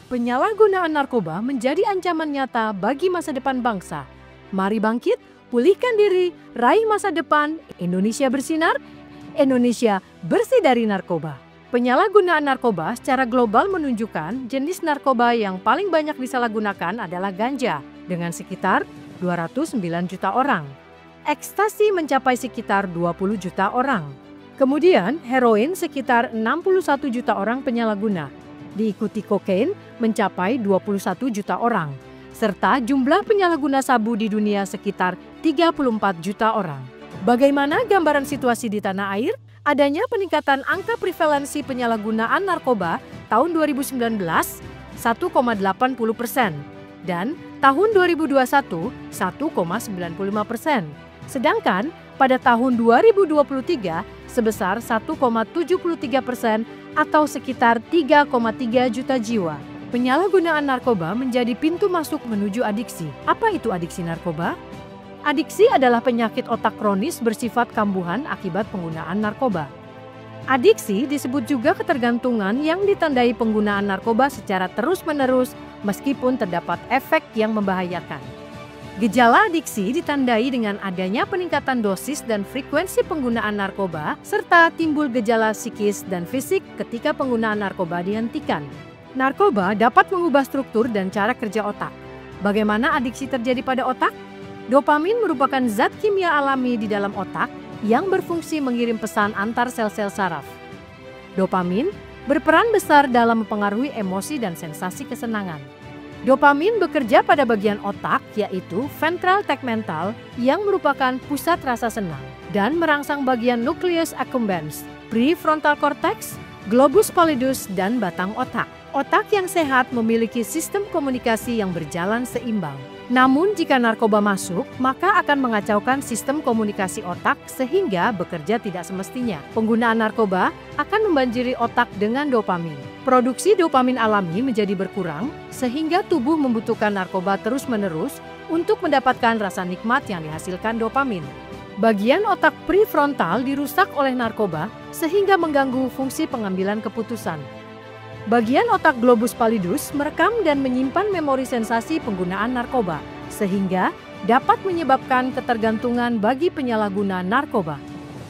Penyalahgunaan narkoba menjadi ancaman nyata bagi masa depan bangsa. Mari bangkit, pulihkan diri, raih masa depan, Indonesia bersinar, Indonesia bersih dari narkoba. Penyalahgunaan narkoba secara global menunjukkan jenis narkoba yang paling banyak disalahgunakan adalah ganja dengan sekitar 209 juta orang. Ekstasi mencapai sekitar 20 juta orang. Kemudian heroin sekitar 61 juta orang penyalahguna. Diikuti kokain mencapai 21 juta orang. Serta jumlah penyalahguna sabu di dunia sekitar 34 juta orang. Bagaimana gambaran situasi di tanah air? Adanya peningkatan angka prevalensi penyalahgunaan narkoba tahun 2019 1,80% dan tahun 2021 1,95%. Sedangkan pada tahun 2023 sebesar 1,73% atau sekitar 3,3 juta jiwa. Penyalahgunaan narkoba menjadi pintu masuk menuju adiksi. Apa itu adiksi narkoba? Adiksi adalah penyakit otak kronis bersifat kambuhan akibat penggunaan narkoba. Adiksi disebut juga ketergantungan yang ditandai penggunaan narkoba secara terus-menerus meskipun terdapat efek yang membahayakan. Gejala adiksi ditandai dengan adanya peningkatan dosis dan frekuensi penggunaan narkoba serta timbul gejala psikis dan fisik ketika penggunaan narkoba dihentikan. Narkoba dapat mengubah struktur dan cara kerja otak. Bagaimana adiksi terjadi pada otak? Dopamin merupakan zat kimia alami di dalam otak yang berfungsi mengirim pesan antar sel-sel saraf. Dopamin berperan besar dalam mempengaruhi emosi dan sensasi kesenangan. Dopamin bekerja pada bagian otak yaitu ventral tegmental yang merupakan pusat rasa senang dan merangsang bagian nucleus accumbens, prefrontal cortex, globus pallidus, dan batang otak. Otak yang sehat memiliki sistem komunikasi yang berjalan seimbang. Namun jika narkoba masuk, maka akan mengacaukan sistem komunikasi otak sehingga bekerja tidak semestinya. Penggunaan narkoba akan membanjiri otak dengan dopamin. Produksi dopamin alami menjadi berkurang sehingga tubuh membutuhkan narkoba terus-menerus untuk mendapatkan rasa nikmat yang dihasilkan dopamin. Bagian otak prefrontal dirusak oleh narkoba sehingga mengganggu fungsi pengambilan keputusan. Bagian otak globus pallidus merekam dan menyimpan memori sensasi penggunaan narkoba, sehingga dapat menyebabkan ketergantungan bagi penyalahguna narkoba.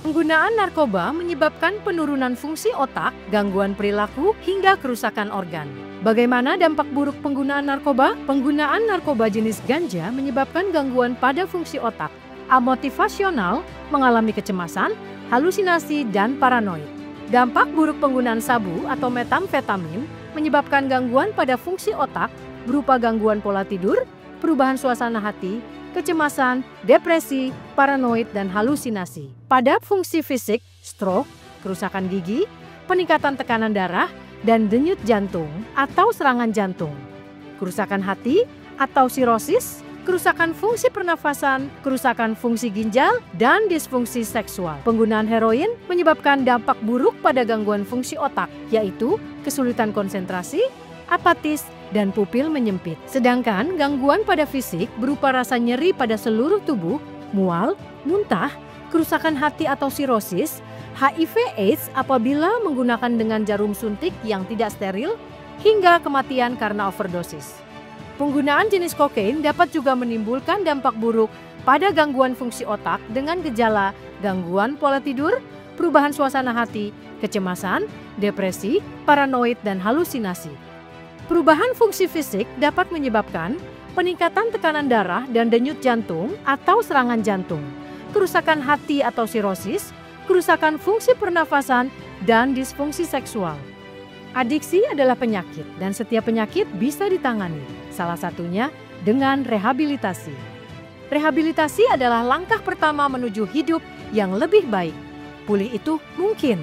Penggunaan narkoba menyebabkan penurunan fungsi otak, gangguan perilaku, hingga kerusakan organ. Bagaimana dampak buruk penggunaan narkoba? Penggunaan narkoba jenis ganja menyebabkan gangguan pada fungsi otak, amotivasional, mengalami kecemasan, halusinasi, dan paranoid. Dampak buruk penggunaan sabu atau metamfetamin menyebabkan gangguan pada fungsi otak berupa gangguan pola tidur, perubahan suasana hati, kecemasan, depresi, paranoid, dan halusinasi. Pada fungsi fisik, stroke, kerusakan gigi, peningkatan tekanan darah, dan denyut jantung atau serangan jantung. Kerusakan hati atau sirosis, kerusakan fungsi pernafasan, kerusakan fungsi ginjal, dan disfungsi seksual. Penggunaan heroin menyebabkan dampak buruk pada gangguan fungsi otak, yaitu kesulitan konsentrasi, apatis, dan pupil menyempit. Sedangkan gangguan pada fisik berupa rasa nyeri pada seluruh tubuh, mual, muntah, kerusakan hati atau sirosis, HIV/AIDS apabila menggunakan dengan jarum suntik yang tidak steril, hingga kematian karena overdosis. Penggunaan jenis kokain dapat juga menimbulkan dampak buruk pada gangguan fungsi otak dengan gejala gangguan pola tidur, perubahan suasana hati, kecemasan, depresi, paranoid, dan halusinasi. Perubahan fungsi fisik dapat menyebabkan peningkatan tekanan darah dan denyut jantung atau serangan jantung, kerusakan hati atau sirosis, kerusakan fungsi pernafasan, dan disfungsi seksual. Adiksi adalah penyakit dan setiap penyakit bisa ditangani, salah satunya dengan rehabilitasi. Rehabilitasi adalah langkah pertama menuju hidup yang lebih baik. Pulih itu mungkin.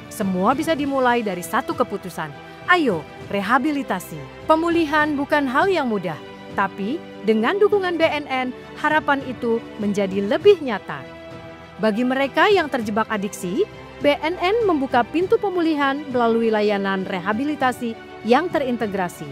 Semua bisa dimulai dari satu keputusan. Ayo, rehabilitasi. Pemulihan bukan hal yang mudah, tapi dengan dukungan BNN, harapan itu menjadi lebih nyata. Bagi mereka yang terjebak adiksi, BNN membuka pintu pemulihan melalui layanan rehabilitasi yang terintegrasi.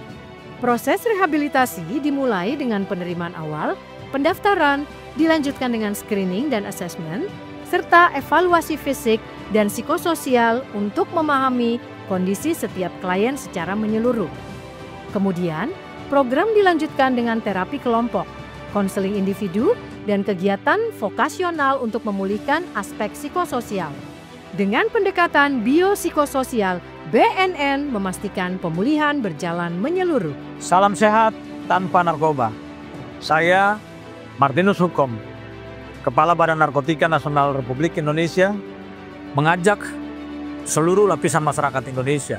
Proses rehabilitasi dimulai dengan penerimaan awal, pendaftaran, dilanjutkan dengan screening dan assessment, serta evaluasi fisik dan psikososial untuk memahami kondisi setiap klien secara menyeluruh. Kemudian, program dilanjutkan dengan terapi kelompok, konseling individu, dan kegiatan vokasional untuk memulihkan aspek psikososial. Dengan pendekatan biopsikososial, BNN memastikan pemulihan berjalan menyeluruh. Salam sehat tanpa narkoba. Saya Martinus Hukom, Kepala Badan Narkotika Nasional Republik Indonesia, mengajak seluruh lapisan masyarakat Indonesia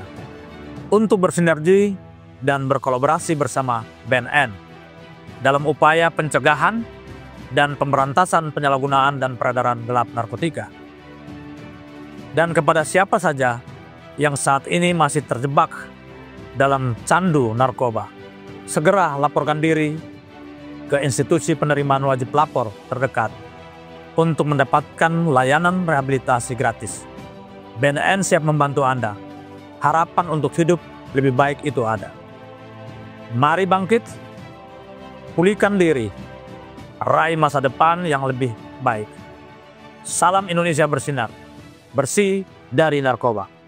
untuk bersinergi dan berkolaborasi bersama BNN dalam upaya pencegahan dan pemberantasan penyalahgunaan dan peredaran gelap narkotika. Dan kepada siapa saja yang saat ini masih terjebak dalam candu narkoba, segera laporkan diri ke institusi penerimaan wajib lapor terdekat untuk mendapatkan layanan rehabilitasi gratis. BNN siap membantu Anda. Harapan untuk hidup lebih baik itu ada. Mari bangkit, pulihkan diri, raih masa depan yang lebih baik. Salam Indonesia bersinar, bersih dari narkoba.